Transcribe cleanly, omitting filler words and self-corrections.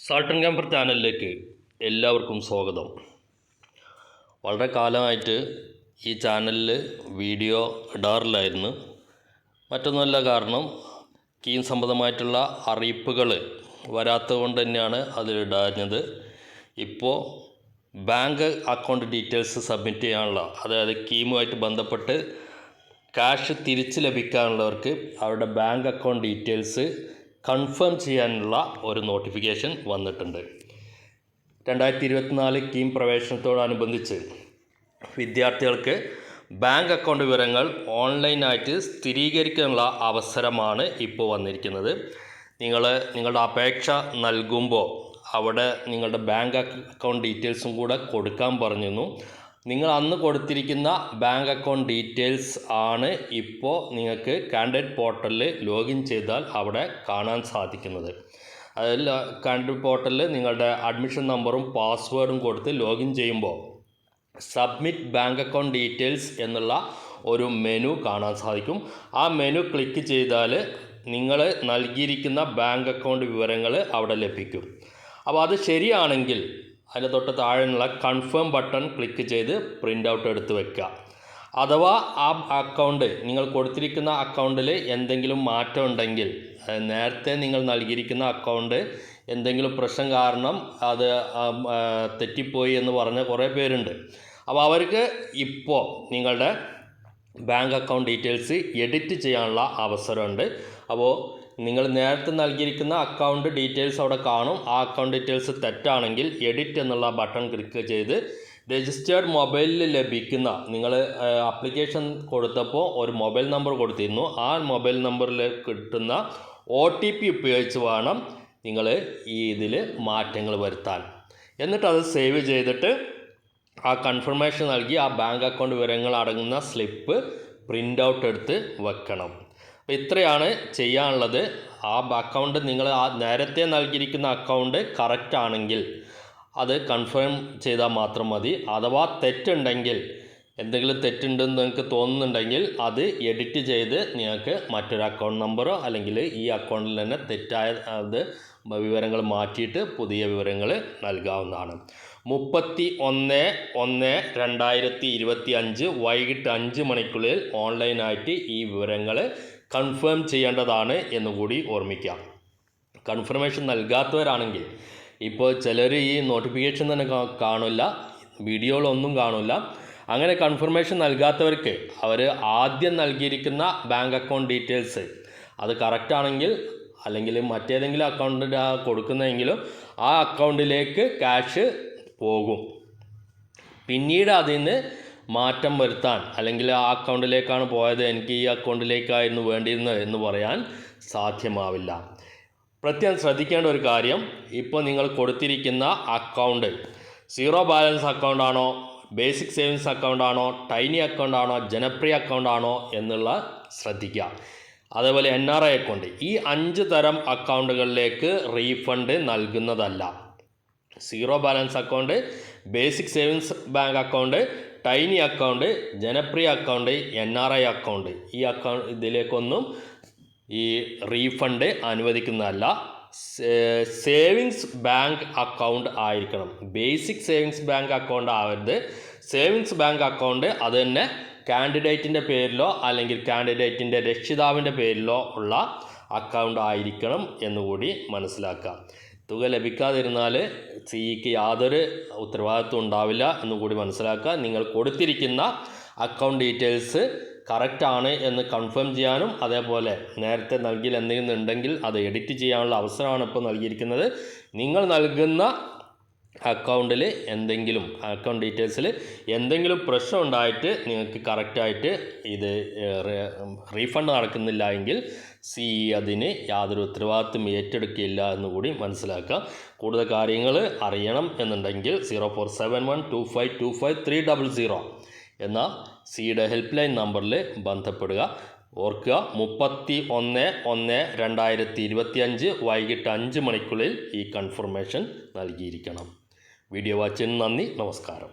Salt and camper ചാനലിലേക്ക് എല്ലാവർക്കും സ്വാഗതം. വളരെ കാലമായിട്ട് ഈ ചാനലിൽ വീഡിയോ ഇടാറില്ലായിരുന്നു. മറ്റൊന്നുമല്ല, കാരണം കീം സംബന്ധമായിട്ടുള്ള അറിയിപ്പുകൾ വരാത്തത് കൊണ്ട് തന്നെയാണ് അതിലിടാഞ്ഞത്. ഇപ്പോൾ ബാങ്ക് അക്കൗണ്ട് ഡീറ്റെയിൽസ് സബ്മിറ്റ് ചെയ്യാനുള്ള, അതായത് കീമുമായിട്ട് ബന്ധപ്പെട്ട് ക്യാഷ് തിരിച്ച് ലഭിക്കാനുള്ളവർക്ക് അവരുടെ ബാങ്ക് അക്കൗണ്ട് ഡീറ്റെയിൽസ് കൺഫേം ചെയ്യാനുള്ള ഒരു നോട്ടിഫിക്കേഷൻ വന്നിട്ടുണ്ട്. 2024 കീം പ്രവേശനത്തോടനുബന്ധിച്ച് വിദ്യാർത്ഥികൾക്ക് ബാങ്ക് അക്കൗണ്ട് വിവരങ്ങൾ ഓൺലൈനായിട്ട് സ്ഥിരീകരിക്കാനുള്ള അവസരമാണ് ഇപ്പോൾ വന്നിരിക്കുന്നത്. നിങ്ങളുടെ അപേക്ഷ നൽകുമ്പോൾ അവിടെ നിങ്ങളുടെ ബാങ്ക് അക്കൗണ്ട് ഡീറ്റെയിൽസും കൂടെ കൊടുക്കാൻ പറഞ്ഞിരുന്നു. നിങ്ങൾ അന്ന് കൊടുത്തിരിക്കുന്ന ബാങ്ക് അക്കൗണ്ട് ഡീറ്റെയിൽസ് ആണ് ഇപ്പോൾ നിങ്ങൾക്ക് കാൻഡിഡേറ്റ് പോർട്ടലിൽ ലോഗിൻ ചെയ്താൽ അവിടെ കാണാൻ സാധിക്കുന്നത്. അതിൽ കാൻഡിഡേറ്റ് പോർട്ടലിൽ നിങ്ങളുടെ അഡ്മിഷൻ നമ്പറും പാസ്വേഡും കൊടുത്ത് ലോഗിൻ ചെയ്യുമ്പോൾ സബ്മിറ്റ് ബാങ്ക് അക്കൗണ്ട് ഡീറ്റെയിൽസ് എന്നുള്ള ഒരു മെനു കാണാൻ സാധിക്കും. ആ മെനു ക്ലിക്ക് ചെയ്താൽ നിങ്ങൾ നൽകിയിരിക്കുന്ന ബാങ്ക് അക്കൗണ്ട് വിവരങ്ങൾ അവിടെ ലഭിക്കും. അപ്പോൾ അത് ശരിയാണെങ്കിൽ അതിന് തൊട്ട് താഴെയുള്ള കൺഫേം ബട്ടൺ ക്ലിക്ക് ചെയ്ത് പ്രിൻ്റ് ഔട്ട് എടുത്ത് വെക്കുക. അഥവാ ആ അക്കൗണ്ട്, നിങ്ങൾ കൊടുത്തിരിക്കുന്ന അക്കൗണ്ടിൽ എന്തെങ്കിലും മാറ്റം ഉണ്ടെങ്കിൽ, നേരത്തെ നിങ്ങൾ നൽകിയിരിക്കുന്ന അക്കൗണ്ട് എന്തെങ്കിലും പ്രശ്നം കാരണം അത് തെറ്റിപ്പോയി എന്ന് പറഞ്ഞ കുറേ പേരുണ്ട്. അപ്പോൾ അവർക്ക് ഇപ്പോൾ നിങ്ങളുടെ ബാങ്ക് അക്കൗണ്ട് ഡീറ്റെയിൽസ് എഡിറ്റ് ചെയ്യാനുള്ള അവസരമുണ്ട്. അപ്പോൾ നിങ്ങൾ നേരത്തെ നൽകിയിരിക്കുന്ന അക്കൗണ്ട് ഡീറ്റെയിൽസ് അവിടെ കാണും. ആ അക്കൗണ്ട് ഡീറ്റെയിൽസ് തെറ്റാണെങ്കിൽ എഡിറ്റ് എന്നുള്ള ബട്ടൺ ക്ലിക്ക് ചെയ്ത് രജിസ്റ്റേർഡ് മൊബൈലിൽ ലഭിക്കുന്ന, നിങ്ങൾ ആപ്ലിക്കേഷൻ കൊടുത്തപ്പോൾ ഒരു മൊബൈൽ നമ്പർ കൊടുത്തിരുന്നു, ആ മൊബൈൽ നമ്പറിൽ കിട്ടുന്ന OTP ഉപയോഗിച്ച് വേണം നിങ്ങൾ ഇതിൽ മാറ്റങ്ങൾ വരുത്താൻ. എന്നിട്ട് അത് സേവ് ചെയ്തിട്ട് ആ കൺഫർമേഷൻ നൽകി ആ ബാങ്ക് അക്കൗണ്ട് വിവരങ്ങൾ അടങ്ങുന്ന സ്ലിപ്പ് പ്രിൻ്റ് ഔട്ട് എടുത്ത് വെക്കണം. അപ്പോൾ ഇത്രയാണ് ചെയ്യാനുള്ളത്. ആ അക്കൗണ്ട്, നിങ്ങൾ ആ നേരത്തെ നൽകിയിരിക്കുന്ന അക്കൗണ്ട് കറക്റ്റ് ആണെങ്കിൽ അത് കൺഫേം ചെയ്താൽ മാത്രം മതി. അഥവാ തെറ്റുണ്ടെങ്കിൽ, എന്തെങ്കിലും തെറ്റുണ്ടെന്ന് നിങ്ങൾക്ക് തോന്നുന്നുണ്ടെങ്കിൽ അത് എഡിറ്റ് ചെയ്ത് നിങ്ങൾക്ക് മറ്റൊരു അക്കൗണ്ട് നമ്പറോ അല്ലെങ്കിൽ ഈ അക്കൗണ്ടിൽ തന്നെ തെറ്റായ വിവരങ്ങൾ മാറ്റിയിട്ട് പുതിയ വിവരങ്ങൾ നൽകാവുന്നതാണ്. 31/1/2025 വൈകിട്ട് 5 മണിക്കുള്ളിൽ ഓൺലൈനായിട്ട് ഈ വിവരങ്ങൾ കൺഫേം ചെയ്യേണ്ടതാണ് എന്നുകൂടി ഓർമ്മിക്കാം. കൺഫർമേഷൻ നൽകാത്തവരാണെങ്കിൽ, ഇപ്പോൾ ചിലർ ഈ നോട്ടിഫിക്കേഷൻ തന്നെ കാണില്ല, വീഡിയോകളൊന്നും കാണില്ല. അങ്ങനെ കൺഫർമേഷൻ നൽകാത്തവർക്ക് അവർ ആദ്യം നൽകിയിരിക്കുന്ന ബാങ്ക് അക്കൗണ്ട് ഡീറ്റെയിൽസ് അത് കറക്റ്റ് ആണെങ്കിൽ, അല്ലെങ്കിൽ മറ്റേതെങ്കിലും അക്കൗണ്ടിൽ കൊടുക്കുന്നതെങ്കിലും ആ അക്കൗണ്ടിലേക്ക് ക്യാഷ് പോകും. പിന്നീട് അതിന് മാറ്റം വരുത്താൻ, അല്ലെങ്കിൽ ആ അക്കൗണ്ടിലേക്കാണ് പോയത്, എനിക്ക് ഈ അക്കൗണ്ടിലേക്കായിരുന്നു വേണ്ടിയിരുന്നത് എന്ന് പറയാൻ സാധ്യമാവില്ല. പ്രത്യേകം ശ്രദ്ധിക്കേണ്ട ഒരു കാര്യം, ഇപ്പോൾ നിങ്ങൾ കൊടുത്തിരിക്കുന്ന അക്കൗണ്ട് സീറോ ബാലൻസ് അക്കൗണ്ടാണോ, ബേസിക് സേവിങ്സ് അക്കൗണ്ടാണോ, ടൈനി അക്കൗണ്ടാണോ, ജനപ്രിയ അക്കൗണ്ടാണോ എന്നുള്ള ശ്രദ്ധിക്കുക. അതേപോലെ NRI അക്കൗണ്ട്, ഈ 5 തരം അക്കൗണ്ടുകളിലേക്ക് റീഫണ്ട് നൽകുന്നതല്ല. Zero balance account, basic savings bank account, tiny account, ജനപ്രിയ അക്കൗണ്ട്, NRI അക്കൗണ്ട്, ഈ ഇതിലേക്കൊന്നും ഈ റീഫണ്ട് അനുവദിക്കുന്നതല്ല. സേവിങ്സ് ബാങ്ക് അക്കൗണ്ട് ആയിരിക്കണം. ബേസിക് സേവിങ്സ് ബാങ്ക് അക്കൗണ്ട് ആവരുത്. സേവിങ്സ് ബാങ്ക് അക്കൗണ്ട് അത് തന്നെ കാൻഡിഡേറ്റിൻ്റെ പേരിലോ അല്ലെങ്കിൽ കാൻഡിഡേറ്റിൻ്റെ രക്ഷിതാവിൻ്റെ പേരിലോ ഉള്ള അക്കൗണ്ട് ആയിരിക്കണം എന്നുകൂടി മനസ്സിലാക്കുക. തുക ലഭിക്കാതിരുന്നാൽ സിഇക്ക് യാതൊരു ഉത്തരവാദിത്വം ഉണ്ടാവില്ല എന്നുകൂടി മനസ്സിലാക്കുക. നിങ്ങൾ കൊടുത്തിരിക്കുന്ന അക്കൗണ്ട് ഡീറ്റെയിൽസ് കറക്റ്റ് ആണ് എന്ന് കൺഫേം ചെയ്യാനും, അതേപോലെ നേരത്തെ നൽകിയിൽ എന്തെങ്കിലും ഉണ്ടെങ്കിൽ അത് എഡിറ്റ് ചെയ്യാനുള്ള അവസരമാണ് ഇപ്പോൾ നൽകിയിരിക്കുന്നത്. നിങ്ങൾ നൽകുന്ന അക്കൗണ്ടിൽ എന്തെങ്കിലും അക്കൗണ്ട് ഡീറ്റെയിൽസിൽ എന്തെങ്കിലും പ്രശ്നം ഉണ്ടായിട്ട് നിങ്ങൾക്ക് കറക്റ്റായിട്ട് ഇത് റീഫണ്ട് നടക്കുന്നില്ല എങ്കിൽ സിഇ അതിന് യാതൊരു ഉത്തരവാദിത്വം ഏറ്റെടുക്കില്ല എന്നുകൂടി മനസ്സിലാക്കുക. കൂടുതൽ കാര്യങ്ങൾ അറിയണം എന്നുണ്ടെങ്കിൽ 0471252530 എന്ന സിയുടെ ഹെൽപ്പ് ലൈൻ നമ്പറിൽ ബന്ധപ്പെടുക. ഓർക്കുക, 31/1/2025 വൈകിട്ട് 5 മണിക്കുള്ളിൽ ഈ കൺഫർമേഷൻ നൽകിയിരിക്കണം. വീഡിയോ വാച്ചിന് നന്ദി, നമസ്കാരം.